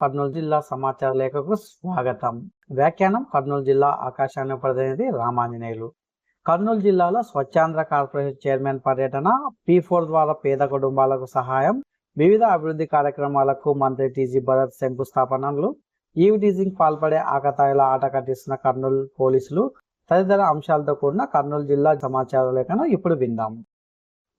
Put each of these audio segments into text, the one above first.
కర్నూలు జిల్లా సమాచార లేఖకు స్వాగతం. వ్యాఖ్యానం కర్నూలు జిల్లా ఆకాశాన్ని ప్రతినిధి రామాంజనేయులు. కర్నూలు జిల్లాలో స్వచ్ఛాంధ్ర కార్పొరేషన్ చైర్మన్ పర్యటన, P4 ద్వారా పేద కుటుంబాలకు సహాయం, వివిధ అభివృద్ధి కార్యక్రమాలకు మంత్రి టీజీ భరత్ శంకుస్థాపనలు, ఈవ్ టీజింగ్ పాల్పడే ఆకతాయిల ఆట కట్టిస్తున్న కర్నూలు పోలీసులు తదితర అంశాలతో కూడిన కర్నూలు జిల్లా సమాచార లేఖను ఇప్పుడు విందాం.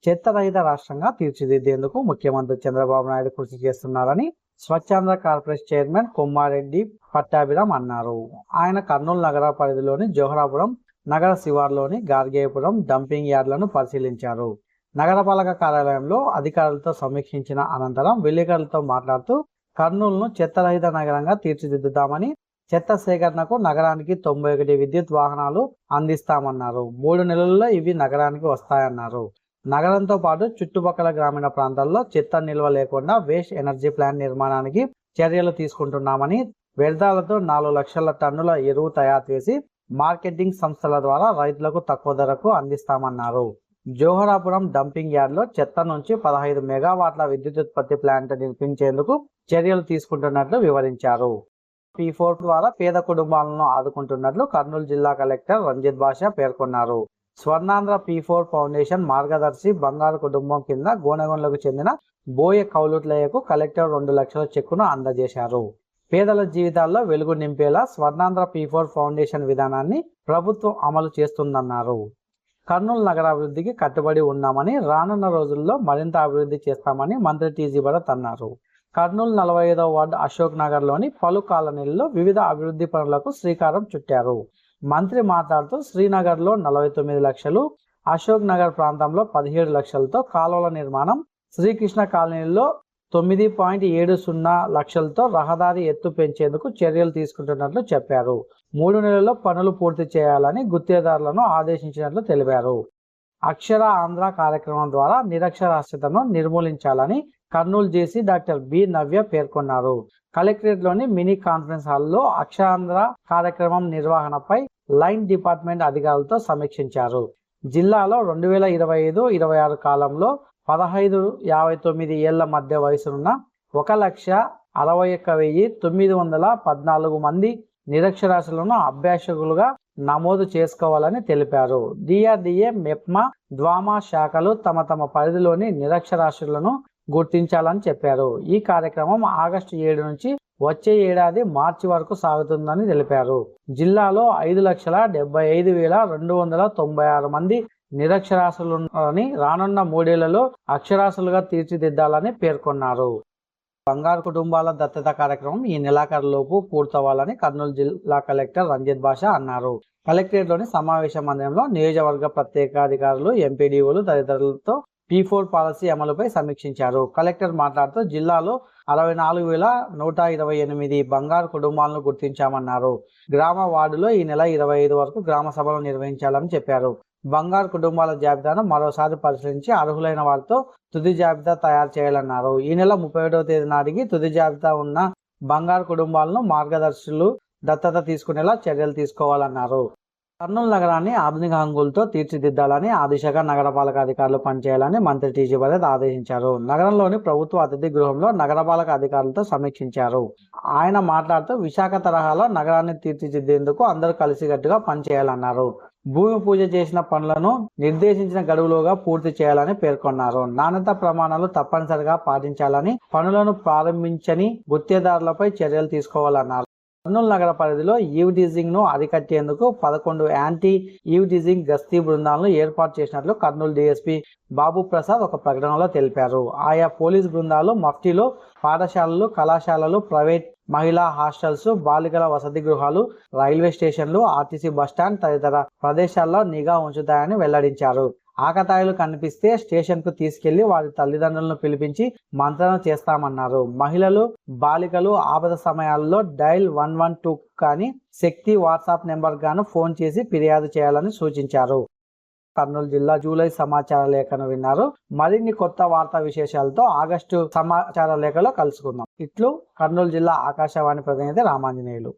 చెత్త రహిత రాష్ట్రంగా తీర్చిదిద్దేందుకు ముఖ్యమంత్రి చంద్రబాబు నాయుడు కృషి చేస్తున్నారని స్వచ్ఛాంధ్ర కార్పొరేషన్ చైర్మన్ కొమ్మారెడ్డి పట్టాభిరామ్ అన్నారు. ఆయన కర్నూలు నగర పరిధిలోని జోహరాపురం నగర శివార్లోని గార్గేయపురం డంపింగ్ యార్డులను పరిశీలించారు. నగరపాలక కార్యాలయంలో అధికారులతో సమీక్షించిన అనంతరం విలేకరులతో మాట్లాడుతూ కర్నూలును చెత్తరహిత నగరంగా తీర్చిదిద్దుతామని, చెత్త సేకరణకు నగరానికి 91 విద్యుత్ వాహనాలు అందిస్తామన్నారు. 3 నెలల్లో ఇవి నగరానికి వస్తాయన్నారు. నగరంతో పాటు చుట్టుపక్కల గ్రామీణ ప్రాంతాల్లో చెత్త నిల్వ లేకుండా వేస్ట్ ఎనర్జీ ప్లాంట్ నిర్మాణానికి చర్యలు తీసుకుంటున్నామని, వ్యర్థాలతో 4 లక్షల టన్నుల ఎరువు తయారు చేసి మార్కెటింగ్ సంస్థల ద్వారా రైతులకు తక్కువ ధరకు అందిస్తామన్నారు. జోహరాపురం డంపింగ్ యార్డ్లో చెత్త నుంచి 15 మెగావాట్ల విద్యుత్ ఉత్పత్తి ప్లాంట్ నిర్మించేందుకు చర్యలు తీసుకుంటున్నట్లు వివరించారు. P4 ద్వారా పేద కుటుంబాలను ఆదుకుంటున్నట్లు కర్నూలు జిల్లా కలెక్టర్ రంజిత్ బాషా పేర్కొన్నారు. స్వర్ణాంధ్ర P4 ఫౌండేషన్ మార్గదర్శి బంగారు కుటుంబం కింద గోనెగొండలకు చెందిన బోయ కౌలుట్లయ్యకు కలెక్టర్ 2 లక్షల చెక్కును అందజేశారు. పేదల జీవితాల్లో వెలుగు నింపేలా స్వర్ణాంధ్ర P4 ఫౌండేషన్ విధానాన్ని ప్రభుత్వం అమలు చేస్తుందన్నారు. కర్నూలు నగరాభివృద్ధికి కట్టుబడి ఉన్నామని, రానున్న రోజుల్లో మరింత అభివృద్ధి చేస్తామని మంత్రి టీజీ భరత్ అన్నారు. కర్నూలు 45వ వార్డు అశోక్ నగర్లోని పలు కాలనీల్లో వివిధ అభివృద్ధి పనులకు శ్రీకారం చుట్టారు. మంత్రి మాట్లాడుతూ శ్రీనగర్లో 49 లక్షలు, అశోక్ నగర్ ప్రాంతంలో 17 లక్షలతో కాలువల నిర్మాణం, శ్రీకృష్ణ కాలనీలో 9.70 లక్షలతో రహదారి ఎత్తు పెంచేందుకు చర్యలు తీసుకుంటున్నట్లు చెప్పారు. 3 నెలల్లో పనులు పూర్తి చేయాలని గుత్తేదారులను ఆదేశించినట్లు తెలిపారు. అక్షర ఆంధ్ర కార్యక్రమం ద్వారా నిరక్షరాస్యతను నిర్మూలించాలని కర్నూలు జేసీ డాక్టర్ బి నవ్య పేర్కొన్నారు. కలెక్టరేట్లోని మినీ కాన్ఫరెన్స్ హాల్లో అక్షరాంధ్ర కార్యక్రమం నిర్వహణపై లైన్ డిపార్ట్మెంట్ అధికారులతో సమీక్షించారు. జిల్లాలో 2025-26 కాలంలో 15-59 ఏళ్ల మధ్య వయసున్న 1,61,914 మంది నిరక్షరాస్యులను అభ్యాసకులుగా నమోదు చేసుకోవాలని తెలిపారు. DRDA, మెప్మా, ద్వామా శాఖలు తమ పరిధిలోని నిరక్షరాస్యులను గుర్తించాలని చెప్పారు. ఈ కార్యక్రమం ఆగస్టు 7 నుంచి వచ్చే ఏడాది మార్చి వరకు సాగుతుందని తెలిపారు. జిల్లాలో 5,75,296 మంది నిరక్షరాస్యులని రానున్న 3 ఏళ్లలో అక్షరాస్యులుగా తీర్చిదిద్దాలని పేర్కొన్నారు. బంగారు కుటుంబాల దత్తత కార్యక్రమం ఈ నెలాఖరులోపు పూర్తవ్వాలని కర్నూలు జిల్లా కలెక్టర్ రంజిత్ బాషా అన్నారు. కలెక్టరేట్లోని సమావేశ మందిరంలో నియోజకవర్గ ప్రత్యేకాధికారులు, ఎంపీడీఓలు తదితరులతో P4 పాలసీ అమలుపై సమీక్షించారు. కలెక్టర్ మాట్లాడుతూ జిల్లాలో 64,128 బంగారు కుటుంబాలను గుర్తించామన్నారు. గ్రామ వార్డులో ఈ నెల 25 వరకు గ్రామ సభలు నిర్వహించాలని చెప్పారు. బంగారు కుటుంబాల జాబితాను మరోసారి పరిశీలించి అర్హులైన వారితో తుది జాబితా తయారు చేయాలన్నారు. ఈ నెల 31వ తేదీ నాటికి తుది జాబితా ఉన్న బంగారు కుటుంబాలను మార్గదర్శులు దత్తత తీసుకునేలా చర్యలు తీసుకోవాలన్నారు. కర్నూలు నగరాన్ని ఆధునిక హంగులతో తీర్చిదిద్దాలని ఆ దిశగా నగరపాలక అధికారులు పనిచేయాలని మంత్రి టీజీ భరత్ ఆదేశించారు. నగరంలోని ప్రభుత్వ అతిథి గృహంలో నగరపాలక అధికారులతో సమీక్షించారు. ఆయన మాట్లాడుతూ విశాఖ తరహాలో నగరాన్ని తీర్చిదిద్దేందుకు అందరూ కలిసికట్టుగా పనిచేయాలన్నారు. భూమి పూజ చేసిన పనులను నిర్దేశించిన గడువులోగా పూర్తి చేయాలని పేర్కొన్నారు. నాణ్యత ప్రమాణాలు తప్పనిసరిగా పాటించాలని, పనులను ప్రారంభించని గుత్తేదారులపై చర్యలు తీసుకోవాలన్నారు. కర్నూలు నగర పరిధిలో ఈవ్ టీజింగ్ ను అరికట్టేందుకు 11 యాంటీ ఈవ్ టీజింగ్ గస్తీ బృందాలను ఏర్పాటు చేసినట్లు కర్నూలు డీఎస్పీ బాబు ప్రసాద్ ఒక ప్రకటనలో తెలిపారు. ఆయా పోలీస్ బృందాలు మఫ్టీలో పాఠశాలలు, కళాశాలలు, ప్రైవేట్ మహిళా హాస్టల్స్, బాలికల వసతి గృహాలు, రైల్వే స్టేషన్లు, ఆర్టీసీ బస్టాండ్ తదితర ప్రదేశాల్లో నిఘా ఉంచుతాయని వెల్లడించారు. ఆకతాయిలు కనిపిస్తే స్టేషన్ కు తీసుకెళ్లి వారి తల్లిదండ్రులను పిలిపించి మంత్రణ చేస్తామన్నారు. మహిళలు, బాలికలు ఆపద సమయాల్లో డైల్ 112 కానీ శక్తి వాట్సాప్ నెంబర్ గాను ఫోన్ చేసి ఫిర్యాదు చేయాలని సూచించారు. కర్నూలు జిల్లా జూలై సమాచార లేఖను విన్నారు. మరిన్ని కొత్త వార్తా విశేషాలతో ఆగస్టు సమాచార లేఖలో కలుసుకుందాం. ఇట్లు కర్నూలు జిల్లా ఆకాశవాణి ప్రతినిధి రామాంజనేయులు.